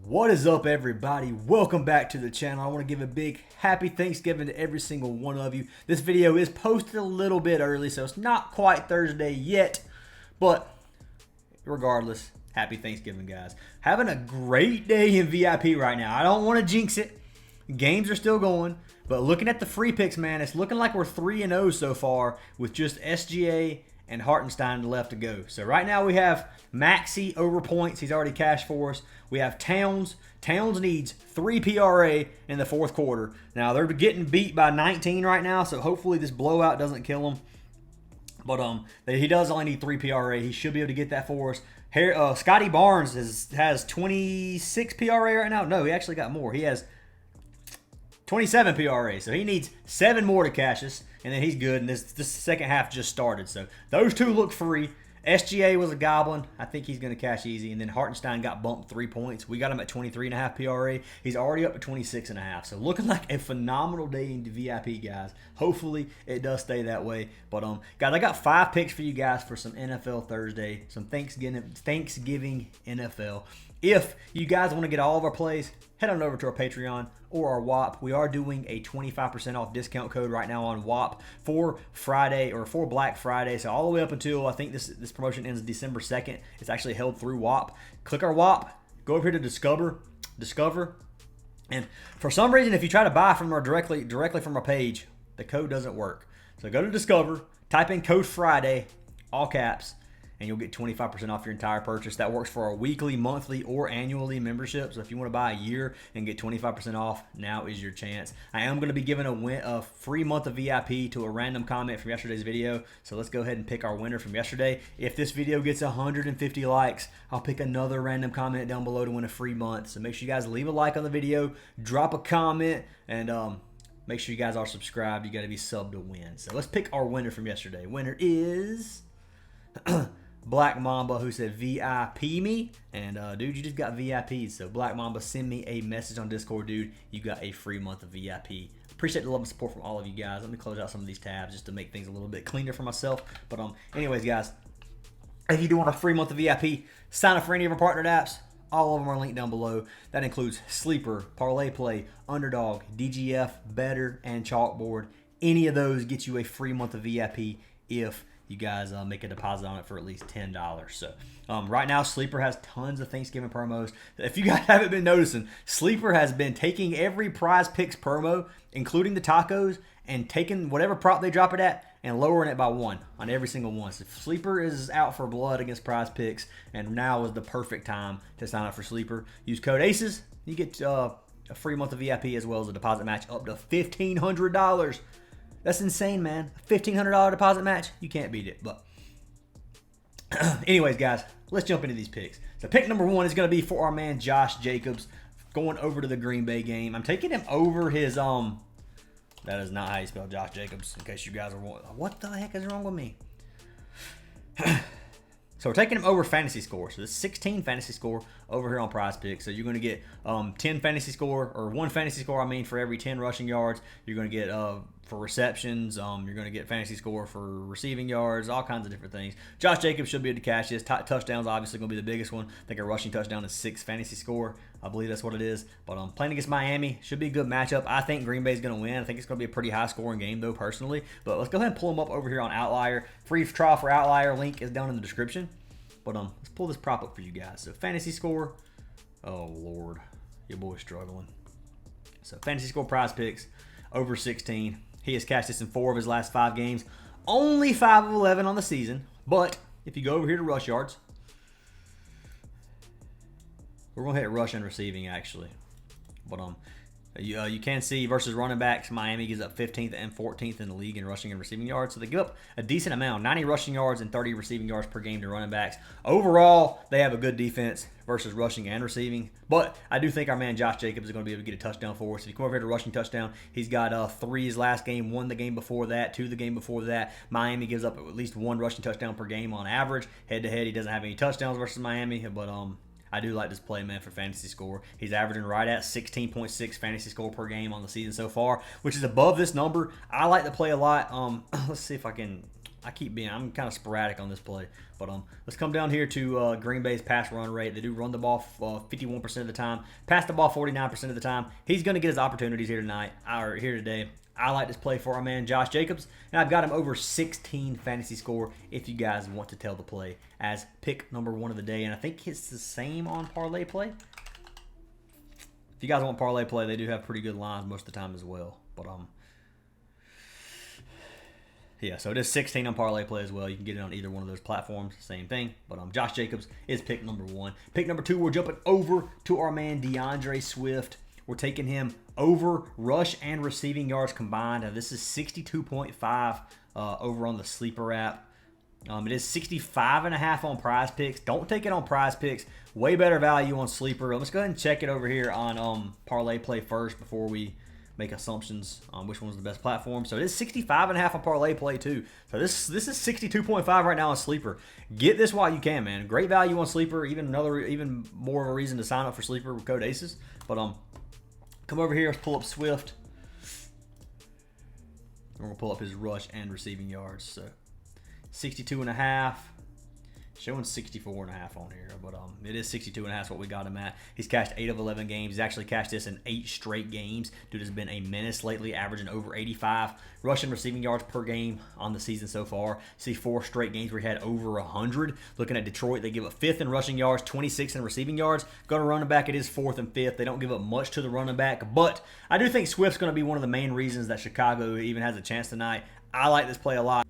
What is up, everybody? Welcome back to the channel. I want to give a big happy Thanksgiving to every single one of you. This video is posted a little bit early, so it's not quite Thursday yet, but regardless, happy Thanksgiving, guys. Having a great day in VIP right now. I don't want to jinx it. Games are still going, but looking at the free picks, man, it's looking like we're 3-0 so far with just SGA and Hartenstein left to go. So right now we have Maxey over points. He's already cashed for us. We have Towns. Towns needs 3 PRA in the fourth quarter. Now they're getting beat by 19 right now, so hopefully this blowout doesn't kill him. But he does only need 3 PRA. He should be able to get that for us. Scotty Barnes has 26 PRA right now. No, he actually got more. He has 27 PRA, so he needs 7 more to cash us, and then he's good. And this second half just started, so those two look free. SGA was a goblin. I think he's going to cash easy. And then Hartenstein got bumped 3 points. We got him at 23.5 PRA. He's already up to 26.5. So looking like a phenomenal day in the VIP, guys. Hopefully it does stay that way. But guys, I got 5 picks for you guys for some NFL Thursday, some Thanksgiving NFL. If you guys want to get all of our plays, head on over to our Patreon or our WAP. We are doing a 25% off discount code right now on WAP for Friday or for Black Friday. So all the way up until I think this promotion ends December 2nd. It's actually held through WAP. Click our WAP, go over here to Discover, and for some reason, if you try to buy from our directly from our page, the code doesn't work. So go to Discover, type in code Friday, all caps, and you'll get 25% off your entire purchase. That works for a weekly, monthly, or annually membership. So if you want to buy a year and get 25% off, now is your chance. I am going to be giving a free month of VIP to a random comment from yesterday's video. So let's go ahead and pick our winner from yesterday. If this video gets 150 likes, I'll pick another random comment down below to win a free month. So make sure you guys leave a like on the video, drop a comment, and make sure you guys are subscribed. You got to be subbed to win. So let's pick our winner from yesterday. Winner is Black Mamba, who said VIP me. And dude, you just got VIP'd. So Black Mamba, send me a message on Discord, dude. You got a free month of VIP. Appreciate the love and support from all of you guys. Let me close out some of these tabs just to make things a little bit cleaner for myself. But anyways, guys, if you do want a free month of VIP, sign up for any of our partnered apps. All of them are linked down below. That includes Sleeper, Parlay Play, Underdog, DGF, Better, and Chalkboard. Any of those get you a free month of VIP if you guys make a deposit on it for at least $10. So right now, Sleeper has tons of Thanksgiving promos. If you guys haven't been noticing, Sleeper has been taking every Prizepicks promo, including the tacos, and taking whatever prop they drop it at and lowering it by 1 on every single one. So Sleeper is out for blood against Prizepicks, and now is the perfect time to sign up for Sleeper. Use code ACES. You get a free month of VIP as well as a deposit match up to $1,500. That's insane, man. $1,500 deposit match. You can't beat it. But anyways, guys, let's jump into these picks. So pick number 1 is going to be for our man Josh Jacobs going over to the Green Bay game. I'm taking him over his that is not how you spell Josh Jacobs, in case you guys are wondering. What the heck is wrong with me? So we're taking him over fantasy score. So this 16 fantasy score over here on Prizepicks. So you're going to get 10 fantasy score, or 1 fantasy score, I mean, for every 10 rushing yards. You're going to get for receptions. You're going to get fantasy score for receiving yards, all kinds of different things. Josh Jacobs should be able to cash this. Touchdowns obviously going to be the biggest one. I think a rushing touchdown is 6 fantasy score. I believe that's what it is. But playing against Miami should be a good matchup. I think Green Bay's going to win. I think it's going to be a pretty high-scoring game, though, personally. But let's go ahead and pull him up over here on OUTLIER. Free trial for OUTLIER. Link is down in the description. But let's pull this prop up for you guys. So fantasy score. Oh, Lord. Your boy's struggling. So fantasy score Prizepicks over 16. He has cashed this in 4 of his last 5 games. Only 5 of 11 on the season. But if you go over here to rush yards, we're going to hit rush and receiving, actually. But you can see versus running backs, Miami gives up 15th and 14th in the league in rushing and receiving yards. So they give up a decent amount, 90 rushing yards and 30 receiving yards per game to running backs. Overall, they have a good defense versus rushing and receiving. But I do think our man Josh Jacobs is going to be able to get a touchdown for us. If you come over here to rushing touchdown, he's got 3 his last game, 1 the game before that, 2 the game before that. Miami gives up at least 1 rushing touchdown per game on average. Head-to-head, he doesn't have any touchdowns versus Miami, but I do like this play, man, for fantasy score. He's averaging right at 16.6 fantasy score per game on the season so far, which is above this number. I like the play a lot. Let's see if I can I'm kind of sporadic on this play. But let's come down here to Green Bay's pass run rate. They do run the ball 51% of the time, pass the ball 49% of the time. He's going to get his opportunities here today. I like this play for our man Josh Jacobs, and I've got him over 16 fantasy score if you guys want to tell the play as pick number 1 of the day. And I think it's the same on Parlay play. If you guys want Parlay play, they do have pretty good lines most of the time as well. But yeah, so it is 16 on Parlay play as well. You can get it on either one of those platforms. Same thing. But Josh Jacobs is pick number 1. Pick number 2, we're jumping over to our man DeAndre Swift. We're taking him over rush and receiving yards combined. Now, this is 62.5 over on the Sleeper app. It is 65.5 on Prizepicks. Don't take it on Prizepicks. Way better value on Sleeper. Let's go ahead and check it over here on Parlay play first before we make assumptions on which one's the best platform. So it is 65.5 on Parlay play too. So this is 62.5 right now on Sleeper. Get this while you can, man. Great value on Sleeper. Even more of a reason to sign up for Sleeper with code ACES. But come over here. Let's pull up Swift. We're gonna pull up his rush and receiving yards. So 62.5. Showing 64.5 on here, but it is 62.5 is what we got him at. He's cashed 8 of 11 games. He's actually cashed this in 8 straight games. Dude has been a menace lately, averaging over 85 rushing receiving yards per game on the season so far. See 4 straight games where he had over 100. Looking at Detroit, they give up 5th in rushing yards, 26 in receiving yards. Go to running back, it is 4th and 5th. They don't give up much to the running back, but I do think Swift's going to be one of the main reasons that Chicago even has a chance tonight. I like this play a lot.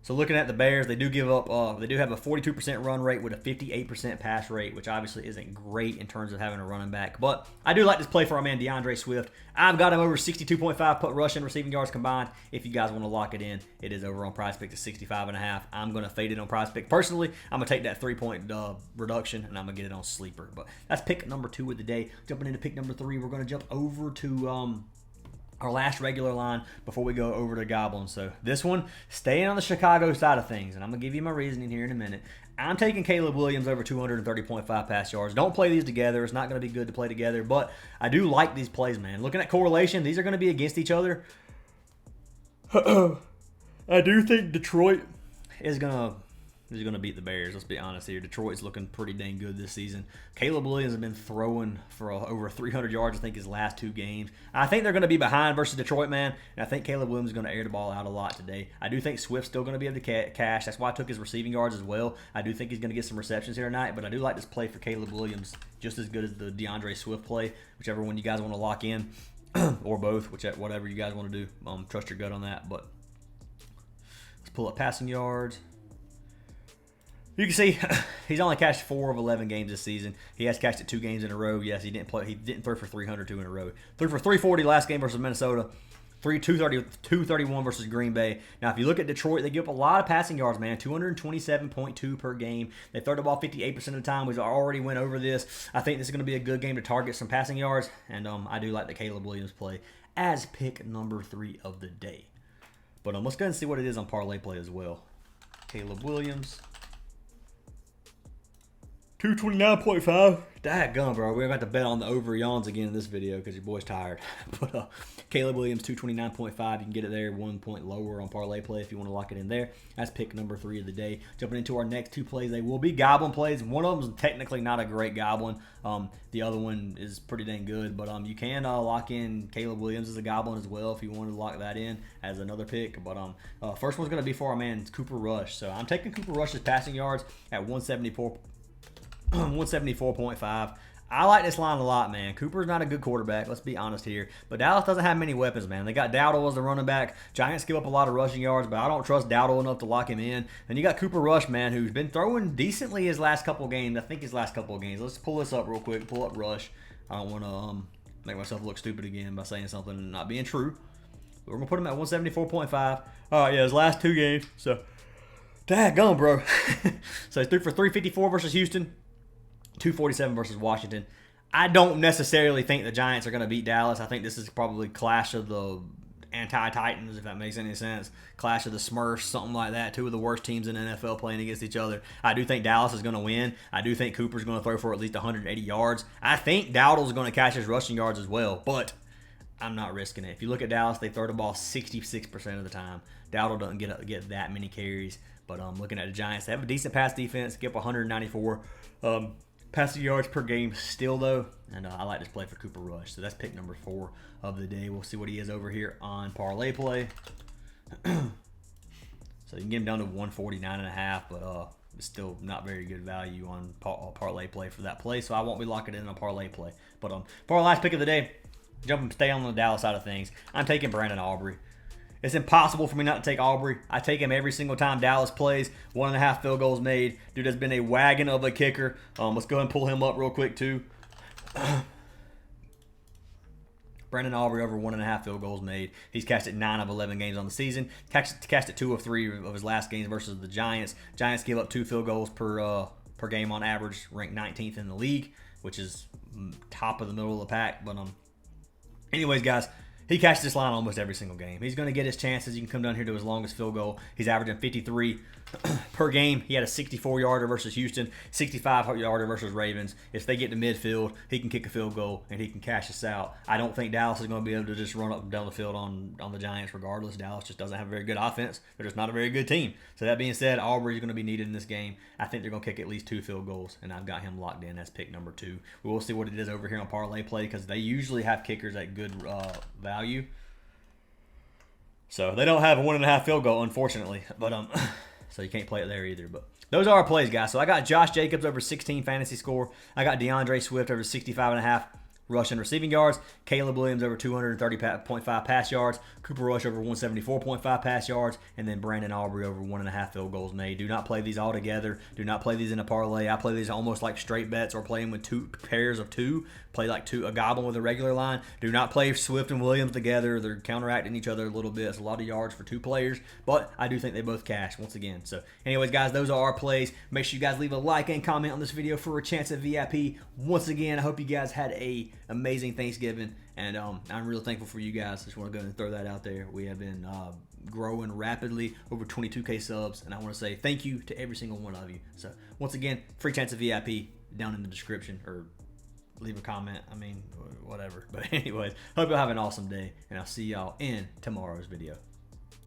So looking at the Bears, they do give up. They do have a 42% run rate with a 58% pass rate, which obviously isn't great in terms of having a running back. But I do like this play for our man DeAndre Swift. I've got him over 62.5 put rush and receiving yards combined. If you guys want to lock it in, it is over on Prizepicks at 65.5. I'm going to fade it on Prizepicks. Personally, I'm going to take that 3-point reduction and I'm going to get it on Sleeper. But that's pick number 2 of the day. Jumping into pick number 3, we're going to jump over to our last regular line before we go over to Goblin. So this one, staying on the Chicago side of things, and I'm going to give you my reasoning here in a minute. I'm taking Caleb Williams over 230.5 pass yards. Don't play these together. It's not going to be good to play together, but I do like these plays, man. Looking at correlation, these are going to be against each other. I do think Detroit is going to beat the Bears. Let's be honest here. Detroit's looking pretty dang good this season. Caleb Williams has been throwing for over 300 yards, I think, his last 2 games. I think they're going to be behind versus Detroit, man, and I think Caleb Williams is going to air the ball out a lot today. I do think Swift's still going to be able to cash. That's why I took his receiving yards as well. I do think he's going to get some receptions here tonight, but I do like this play for Caleb Williams just as good as the DeAndre Swift play, whichever one you guys want to lock in, or both, whatever you guys want to do. Trust your gut on that, but let's pull up passing yards. You can see he's only cashed 4 of 11 games this season. He has cashed it 2 games in a row. Yes, he didn't play. He didn't throw for 302 in a row. Threw for 340 last game versus Minnesota. 231 versus Green Bay. Now, if you look at Detroit, they give up a lot of passing yards, man. 227.2 per game. They throw the ball 58% of the time. We've already went over this. I think this is going to be a good game to target some passing yards, and I do like the Caleb Williams play as pick number 3 of the day. But let's go ahead and see what it is on Parlay play as well. Caleb Williams. 229.5. Dadgum, bro. We're about to bet on the over yawns again in this video because your boy's tired. But Caleb Williams, 229.5. You can get it there 1 point lower on Parlay play if you want to lock it in there. That's pick number 3 of the day. Jumping into our next 2 plays. They will be Goblin plays. One of them is technically not a great Goblin. The other one is pretty dang good. But you can lock in Caleb Williams as a Goblin as well if you want to lock that in as another pick. But first one's going to be for our man Cooper Rush. So I'm taking Cooper Rush's passing yards at 174. 174.5. I like this line a lot, man. Cooper's not a good quarterback, let's be honest here. But Dallas doesn't have many weapons, man. They got Dowdle as the running back. Giants give up a lot of rushing yards, but I don't trust Dowdle enough to lock him in. And you got Cooper Rush, man, who's been throwing decently his last couple games. I think his last couple of games. Let's pull this up real quick. Pull up Rush. I don't want to make myself look stupid again by saying something and not being true. But we're going to put him at 174.5. All right, yeah, his last 2 games. So, daggone, bro. So he threw for 354 versus Houston. 247 versus Washington. I don't necessarily think the Giants are going to beat Dallas. I think this is probably clash of the anti-Titans, if that makes any sense. Clash of the Smurfs, something like that. 2 of the worst teams in the NFL playing against each other. I do think Dallas is going to win. I do think Cooper's going to throw for at least 180 yards. I think Dowdle's going to catch his rushing yards as well. But I'm not risking it. If you look at Dallas, they throw the ball 66% of the time. Dowdle doesn't get that many carries. But looking at the Giants, they have a decent pass defense, give up 194 passing yards per game still, though. And I like this play for Cooper Rush. So that's pick number 4 of the day. We'll see what he is over here on Parlay Play. So you can get him down to 149.5, but it's still not very good value on Parlay Play for that play. So I won't be locking it in on Parlay Play. But for our last pick of the day, stay on the Dallas side of things. I'm taking Brandon Aubrey. It's impossible for me not to take Aubrey. I take him every single time Dallas plays. 1.5 field goals made. Dude has been a wagon of a kicker. Let's go ahead and pull him up real quick too. Brandon Aubrey over 1.5 field goals made. He's cashed it 9 of 11 games on the season. Cashed it 2 of 3 of his last games versus the Giants. Giants give up 2 field goals per game on average, ranked 19th in the league, which is top of the middle of the pack. But anyways, guys, he cashed this line almost every single game. He's going to get his chances. You can come down here to his longest field goal. He's averaging 53 per game. He had a 64-yarder versus Houston, 65-yarder versus Ravens. If they get to midfield, he can kick a field goal, and he can cash this out. I don't think Dallas is going to be able to just run up and down the field on the Giants regardless. Dallas just doesn't have a very good offense. They're just not a very good team. So that being said, Aubrey is going to be needed in this game. I think they're going to kick at least 2 field goals, and I've got him locked in. That's pick number 2. We will see what it is over here on Parlay Play because they usually have kickers at good value. So they don't have a 1.5 field goal, unfortunately. But so you can't play it there either. But those are our plays, guys. So I got Josh Jacobs over 16 fantasy score. I got DeAndre Swift over 65.5 rushing receiving yards. Caleb Williams over 230.5 pass yards. Cooper Rush over 174.5 pass yards. And then Brandon Aubrey over 1.5 field goals made. Do not play these all together. Do not play these in a parlay. I play these almost like straight bets or play them with 2 pairs of 2. Play like a goblin with a regular line. Do not play Swift and Williams together. They're counteracting each other a little bit. It's a lot of yards for 2 players. But I do think they both cash once again. So anyways, guys, those are our plays. Make sure you guys leave a like and comment on this video for a chance at VIP. Once again, I hope you guys had a amazing Thanksgiving, and I'm really thankful for you guys. Just want to go ahead and throw that out there. We have been growing rapidly, over 22K subs, and I want to say thank you to every single one of you. So once again, free chance of VIP down in the description, or leave a comment. I mean, whatever. But anyways, hope y'all have an awesome day, and I'll see y'all in tomorrow's video.